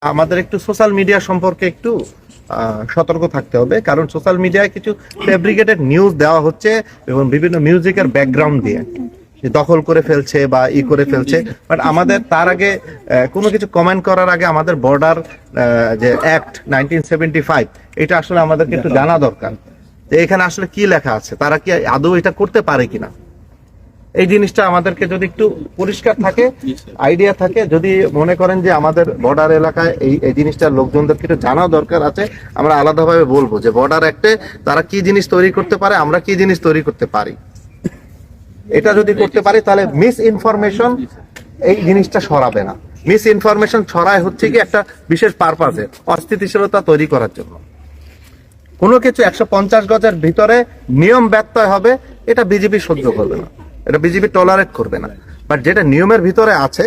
আমাদের একটু social media সম্পর্কে একটু সতর্ক থাকতে হবে, কারণ সোশ্যাল মিডিয়ায় কিছু ফেব্রিকেটেড নিউজ দেওয়া হচ্ছে এবং বিভিন্ন মিউজিকের ব্যাকগ্রাউন্ড দিয়ে দখল করে ফেলছে বা করে ফেলছে। বাট আমাদের তার আগে কোনো কিছু কমেন্ট করার আগে আমাদের বর্ডার যে অ্যাক্ট 1975 এটা আসলে আমাদেরকে একটু জানা দরকার যে এখানে আসলে কি লেখা আছে, তারা কি আদৌ এটা করতে পারে কিনা। এই জিনিসটা আমাদেরকে যদি একটু পরিষ্কার থাকে, আইডিয়া থাকে, যদি মনে করেন যে আমাদের বর্ডার এলাকায় এই জিনিসটা লোকজনদেরকে একটু জানা দরকার আছে, আমরা আলাদাভাবে বলবো যে বর্ডার অ্যাক্টে তারা কি জিনিস তৈরি করতে পারে, আমরা কি জিনিস তৈরি করতে পারি। এটা যদি করতে পারি তাহলে মিস ইনফরমেশন এই জিনিসটা সরাবে না। মিস ইনফরমেশন ছড়ায় হচ্ছে কি একটা বিশেষ পারপাসে, অস্থিতিশীলতা তৈরি করার জন্য। কোনো কিছু 150 গজের ভিতরে নিয়ম ব্যত্যয় হবে, এটা বিজেপি সহ্য করবে না, এটা বিজেপি টলারেট করবে না। বাট যেটা নিয়মের ভিতরে আছে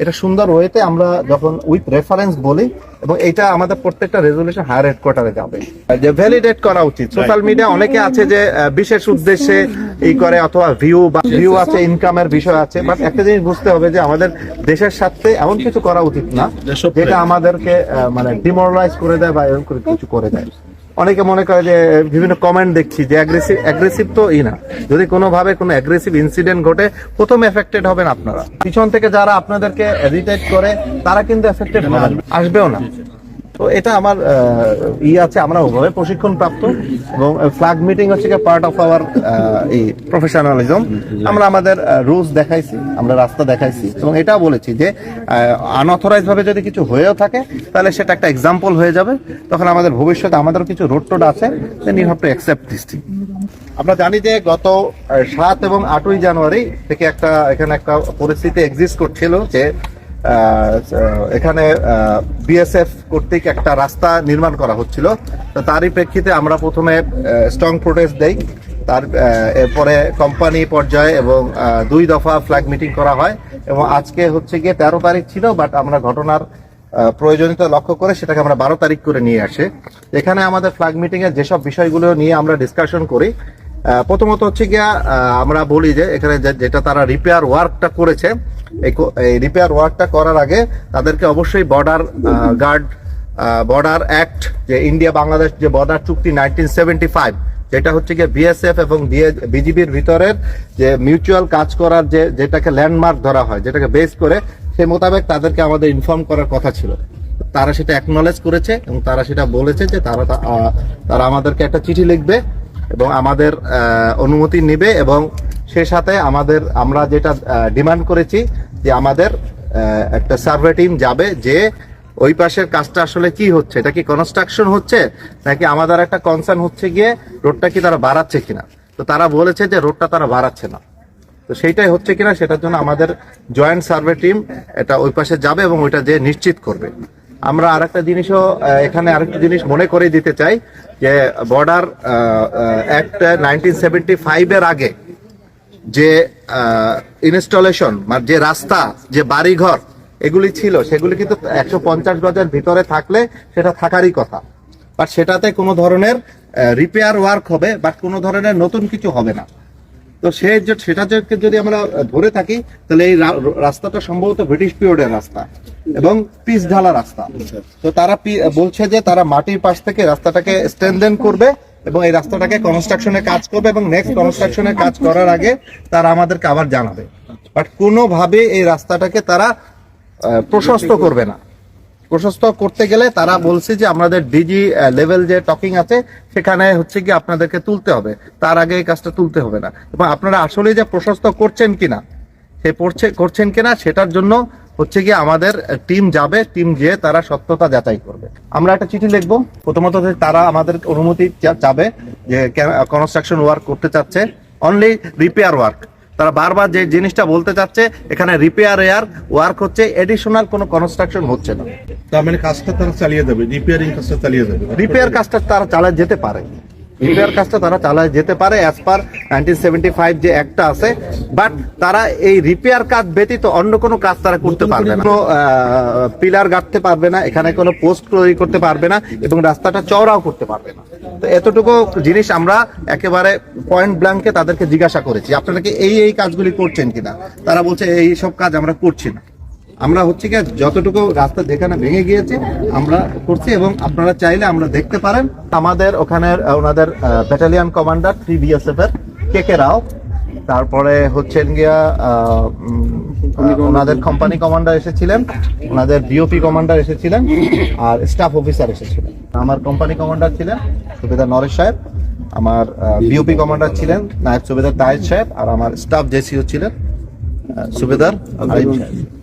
এটা সুন্দর ওয়েতে আমরা যখন উইথ রেফারেন্স বলি, এবং এটা আমাদের প্রত্যেকটা রেজলিউশন হায়ার হেডকোয়ার্টারে যাবে, যে ভ্যালিডেট করা উচিত। সোশ্যাল মিডিয়া অনেকে আছে যে বিশেষ উদ্দেশ্যে এই করে, অথবা ভিউ আছে, ইনকামের বিষয় আছে। বাট একটা জিনিস বুঝতে হবে যে আমাদের দেশের সাথে এমন কিছু করা উচিত না যেটা আমাদেরকে মানে ডিমোরালাইজ করে দেয় বা এরকম কিছু করে দেয়। অনেকে মনে করে যে বিভিন্ন কমেন্ট দেখছি যে অ্যাগ্রেসিভ তো না, যদি কোনোভাবে কোনো অ্যাগ্রেসিভ ইনসিডেন্ট ঘটে প্রথম এফেক্টেড হবেন আপনারা। পিছন থেকে যারা আপনাদেরকে এডিটেট করে তারা কিন্তু এফেক্টেড আসবেও না। তো এটা আমার আছে, আমরা ওভাবে প্রশিক্ষণ প্রাপ্ত, এবং ফ্ল্যাগ মিটিং হচ্ছে পার্ট অফ আওয়ার এই প্রফেশনালিজম। আমরা আমাদের রুলস দেখাইছি, আমরা রাস্তা দেখাইছি, এবং এটাও বলেছি যে আনঅথরাইজ ভাবে যদি কিছু হয়েও থাকে তাহলে সেটা একটা এক্সাম্পল হয়ে যাবে। তখন আমাদের ভবিষ্যতে আমাদের কিছু রোড টোড আছে, then you have to accept this thing. আমরা জানি যে গত 7 এবং 8ই জানুয়ারি থেকে এখানে একটা পরিস্থিতি এক্সিস্ট করছিল যে এখানে বিএসএফ কর্তৃক একটা রাস্তা নির্মাণ করা হচ্ছিল। তো তারই প্রেক্ষিতে আমরা প্রথমে স্ট্রং প্রোটেস্ট দেই, এরপরে কোম্পানি পর্যায়ে এবং 2 দফা ফ্ল্যাগ মিটিং করা হয়, এবং আজকে হচ্ছে গিয়ে 13 তারিখ ছিল, বাট আমরা ঘটনার প্রয়োজনীয়তা লক্ষ্য করে সেটাকে আমরা 12 তারিখ করে নিয়ে আসে। এখানে আমাদের ফ্ল্যাগ মিটিং এর যেসব বিষয়গুলো নিয়ে আমরা ডিসকাশন করি, প্রথমত হচ্ছে গিয়া আমরা বলি যে এখানে যেটা তারা রিপেয়ার ওয়ার্কটা করেছে, এই রিপেয়ার ওয়ার্কটা করার আগে তাদেরকে অবশ্যই বর্ডার অ্যাক্ট, যে ইন্ডিয়া বাংলাদেশ যে বর্ডার চুক্তি 1975, যেটা হচ্ছে গিয়ে বিএসএফ এবং বিজিবির ভিতরের যে মিউচুয়াল কাজ করার যেটাকে ল্যান্ডমার্ক ধরা হয়, যেটাকে বেস করে সেই মোতাবেক তাদেরকে আমাদের ইনফর্ম করার কথা ছিল। তারা সেটা অ্যাকনলেজ করেছে এবং তারা সেটা বলেছে যে তারা আমাদেরকে একটা চিঠি লিখবে এবং আমাদের অনুমতি নেবে, এবং সে সাথে আমরা যেটা ডিমান্ড করেছি যে আমাদের একটা সার্ভে টিম যাবে, যে ওই পাশের কাজটা আসলে কি হচ্ছে, এটা কি কনস্ট্রাকশন হচ্ছে নাকি আমাদের একটা কনসার্ন হচ্ছে গিয়ে রোডটা কি তারা বাড়াচ্ছে কিনা। তো তারা বলেছে যে রোডটা তারা বাড়াচ্ছে না, তো সেইটাই হচ্ছে কিনা সেটার জন্য আমাদের জয়েন্ট সার্ভে টিম এটা ওই পাশে যাবে এবং ওইটা যে নিশ্চিত করবে। আমরা আরেকটা জিনিসও এখানে আরেকটা জিনিস মনে করে দিতে চাই যে বর্ডার অ্যাক্ট 1975 এর আগে যে ইনস্টলেশন, মানে যে রাস্তা, যে বাড়িঘর এগুলি ছিল, সেগুলি কিন্তু 150 গজের ভিতরে থাকলে সেটা থাকারই কথা। বাট সেটাতে কোনো ধরনের রিপেয়ার ওয়ার্ক হবে, বাট কোনো ধরনের নতুন কিছু হবে না। তো সেটা যদি আমরা ধরে থাকি তাহলে এই রাস্তাটা সম্ভবত ব্রিটিশ পিরিয়ডের রাস্তা এবং পিচ ঢালা রাস্তা। তো তারা বলছে যে তারা মাটির পাশ থেকে রাস্তাটাকে স্ট্রেনথেন করবে এবং এই রাস্তাটাকে কনস্ট্রাকশনের কাজ করবে, এবং নেক্সট কনস্ট্রাকশনের কাজ করার আগে তারা আমাদেরকে আবার জানাবে। বাট কোনোভাবে এই রাস্তাটাকে তারা প্রশস্ত করবে না। প্রশস্ত করতে গেলে তারা বলছে যে আমাদের ডিজি লেভেল যে টকিং আছে সেখানে হচ্ছে কি আপনাদেরকে তুলতে হবে, তার আগে এই কাজটা তুলতে হবে না। এবং আপনারা আসলে যে প্রশস্ত করছেন কিনা, করছেন কিনা সেটার জন্য হচ্ছে কি আমাদের টিম যাবে, টিম গিয়ে তারা সত্যতা যাচাই করবে। আমরা একটা চিঠি লিখবো, প্রথমত তারা আমাদের অনুমতি চাবে যে কনস্ট্রাকশন ওয়ার্ক করতে চাচ্ছে, অনলি রিপেয়ার ওয়ার্ক। তারা বারবার যে জিনিসটা বলতে চাচ্ছে এখানে রিপেয়ার ওয়ার্ক হচ্ছে, এডিশনাল কোনো কনস্ট্রাকশন হচ্ছে না। তার মানে কাজটা তারা চালিয়ে যাবে, রিপেয়ারিং কাজটা চালিয়ে যাবে। রিপেয়ার কাজটা তারা চালায় যেতে পারে, রিপেয়ার কাজটা তারা চালায় যেতে পারে অ্যাজ পার 1975 যে একটা আছে। বাট তারা এই রিপেয়ার কাজ ব্যতীত অন্য কোনো কাজ তারা করতে পারবে না। কোনো পিলার গাঁথতে পারবে না, এখানে কোনো পোস্ট তৈরি করতে পারবে না, এবং রাস্তাটা চওড়াও করতে পারবে না। তো এতটুকু জিনিস আমরা একেবারে পয়েন্ট ব্ল্যাঙ্কে তাদেরকে জিজ্ঞাসা করেছি আপনারা কি এই কাজগুলি করছেন কিনা। তারা বলছে এই সব কাজ আমরা করছি না। আমরা হচ্ছে কি যতটুকু রাস্তা যেখানে ভেঙে গিয়েছে আমরা করছি, এবং আপনারা চাইলে আমরা দেখতে পারেন আমাদের ওখানের ওনাদের ব্যাটালিয়ন কমান্ডার 3 বিএসএফ এর কে রাও, তারপরে হচ্ছেন গিয়া ওনাদের কোম্পানি কমান্ডার এসেছিলেন, ওনাদের ডিওপি কমান্ডার এসেছিলেন, আর স্টাফ অফিসার এসেছিলেন। আমার কোম্পানি কমান্ডার ছিলেন সুবেদার নরেশ সাহেব, আমার বিওপি কমান্ডার ছিলেন নায়েব সুবেদার তাহের সাহেব, আর আমার স্টাফ জেসিও ছিলেন সুবেদার আলিম সাহেব।